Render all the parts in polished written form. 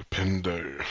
Pendo.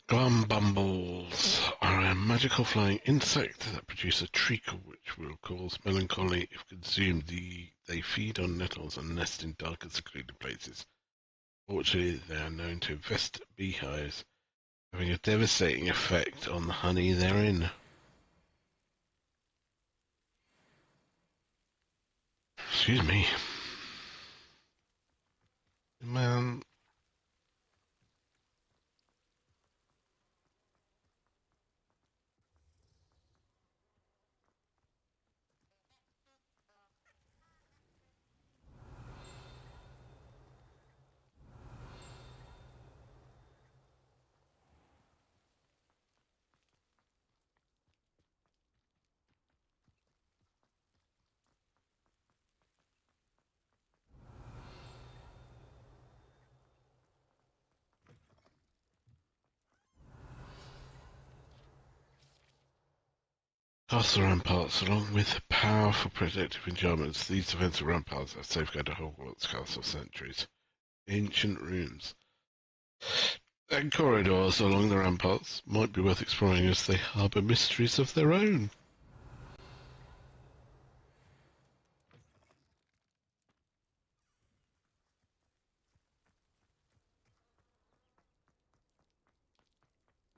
Glumbumbles are a magical flying insect that produce a treacle which will cause melancholy if consumed. They feed on nettles and nest in dark and secluded places. Fortunately, they are known to infest beehives, having a devastating effect on the honey therein. Excuse me. Man, castle ramparts, along with powerful protective enchantments, these defensive ramparts have safeguarded Hogwarts Castle for centuries. Ancient rooms and corridors along the ramparts might be worth exploring as they harbour mysteries of their own.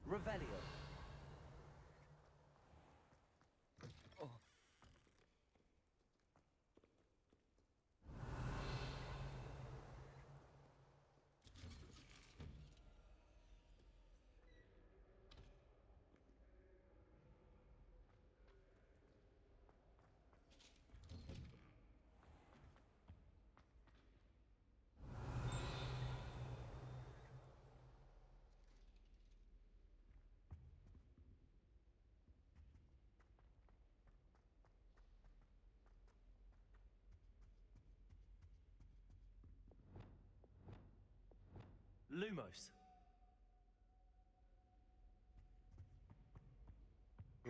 Revelio. Oh. Lumos.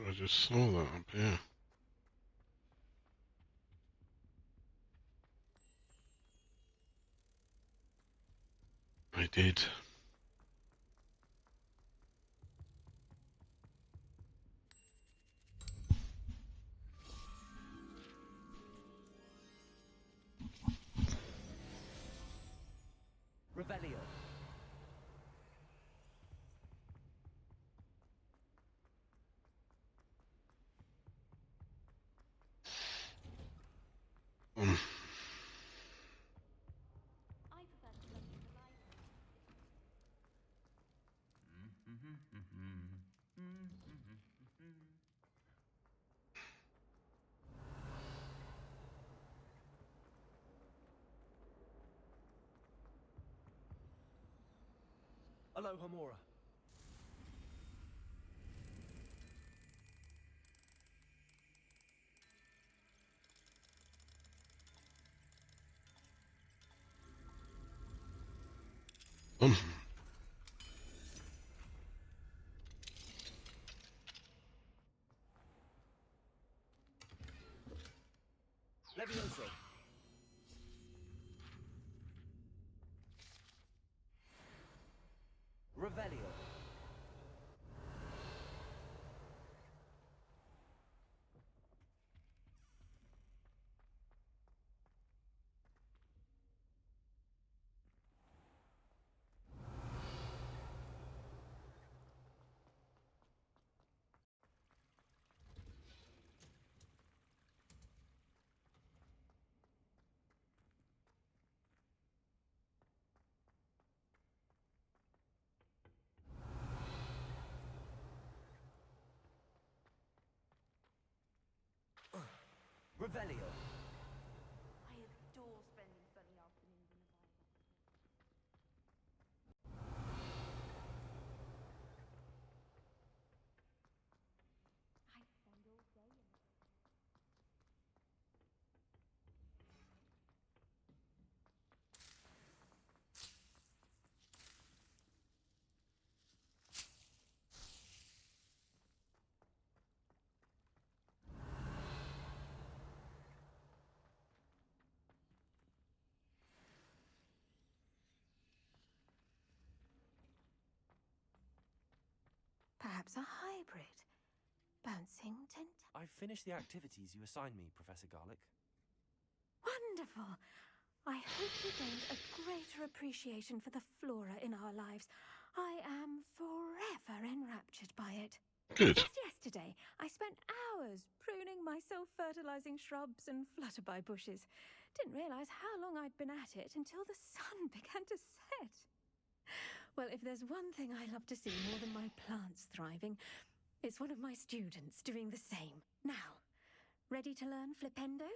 I just saw that up here. I did. Revelio. Um, Aloha Mora. Um, Levioso. Revelio. Revelio. I adore spending sunny afternoons in the Bible. I spend all day in the Perhaps a hybrid. Bouncing I finished the activities you assigned me, Professor Garlick. Wonderful! I hope you gained a greater appreciation for the flora in our lives. I am forever enraptured by it. good. Just yesterday, I spent hours pruning my self-fertilizing shrubs and flutterby bushes. Didn't realize how long I'd been at it until the sun began to set. Well, if there's one thing I love to see more than my plants thriving, it's one of my students doing the same. Now, ready to learn flipendo?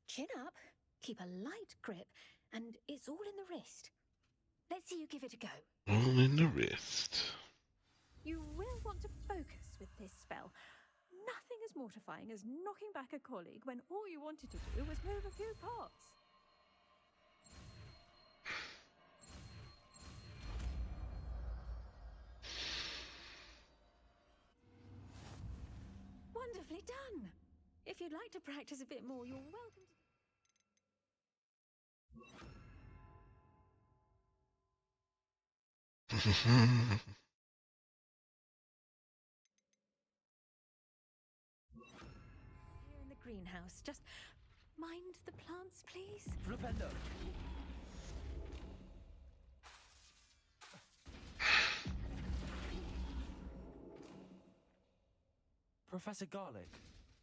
Chin up, keep a light grip, and it's all in the wrist. Let's see you give it a go. All in the wrist. You will want to focus with this spell. Nothing as mortifying as knocking back a colleague when all you wanted to do was move a few parts. Wonderfully done. If you'd like to practice a bit more, you're welcome to... Here in the greenhouse. Just mind the plants, please. Flipendo. Professor Garlick,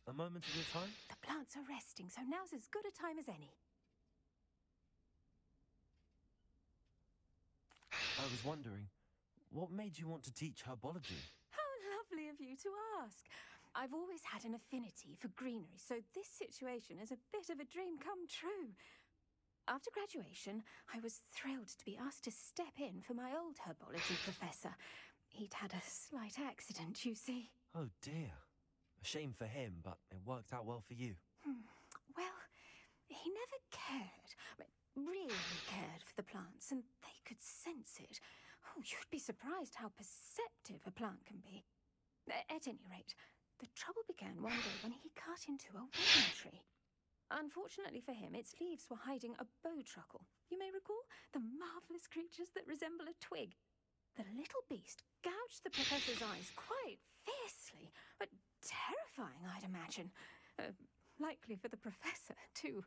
a moment of your time? The plants are resting, so now's as good a time as any. I was wondering, what made you want to teach herbology? How lovely of you to ask. I've always had an affinity for greenery, so this situation is a bit of a dream come true. After graduation, I was thrilled to be asked to step in for my old herbology professor. He'd had a slight accident, you see. Oh dear. A shame for him, but it worked out well for you. Well, he never really cared for the plants, and they could sense it. Oh, you'd be surprised how perceptive a plant can be. At any rate, the trouble began one day when he cut into a wedding tree. Unfortunately for him, its leaves were hiding a bowtruckle. You may recall the marvellous creatures that resemble a twig. The little beast gouged the professor's eyes quite fiercely, but terrifying, I'd imagine. Likely for the professor, too.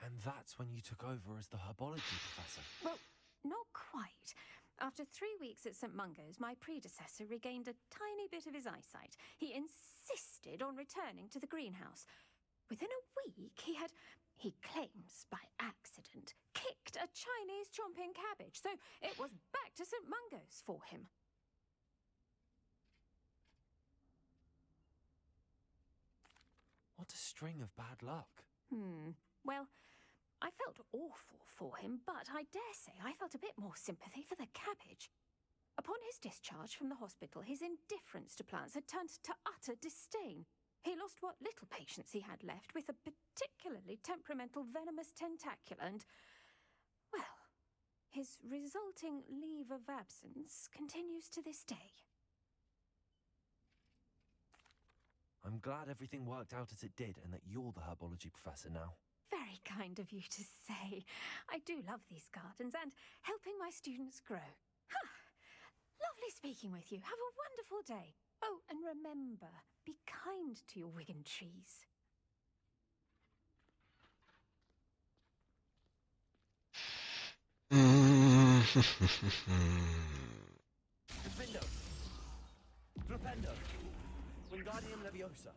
And that's when you took over as the herbology professor. Well, not quite. After 3 weeks at St. Mungo's, my predecessor regained a tiny bit of his eyesight. He insisted on returning to the greenhouse. Within a week, he claims by accident, kicked a Chinese chomping cabbage, so it was back to St. Mungo's for him. What a string of bad luck. Well, I felt awful for him, but I dare say I felt a bit more sympathy for the cabbage. Upon his discharge from the hospital, his indifference to plants had turned to utter disdain. He lost what little patience he had left with a particularly temperamental venomous tentacula and, well, his resulting leave of absence continues to this day. I'm glad everything worked out as it did and that you're the herbology professor now. Very kind of you to say. I do love these gardens and helping my students grow. Ha! Lovely speaking with you. Have a wonderful day. Oh, and remember, be kind to your Wigan trees. Defendo! Flipendo! Wingardium Leviosa!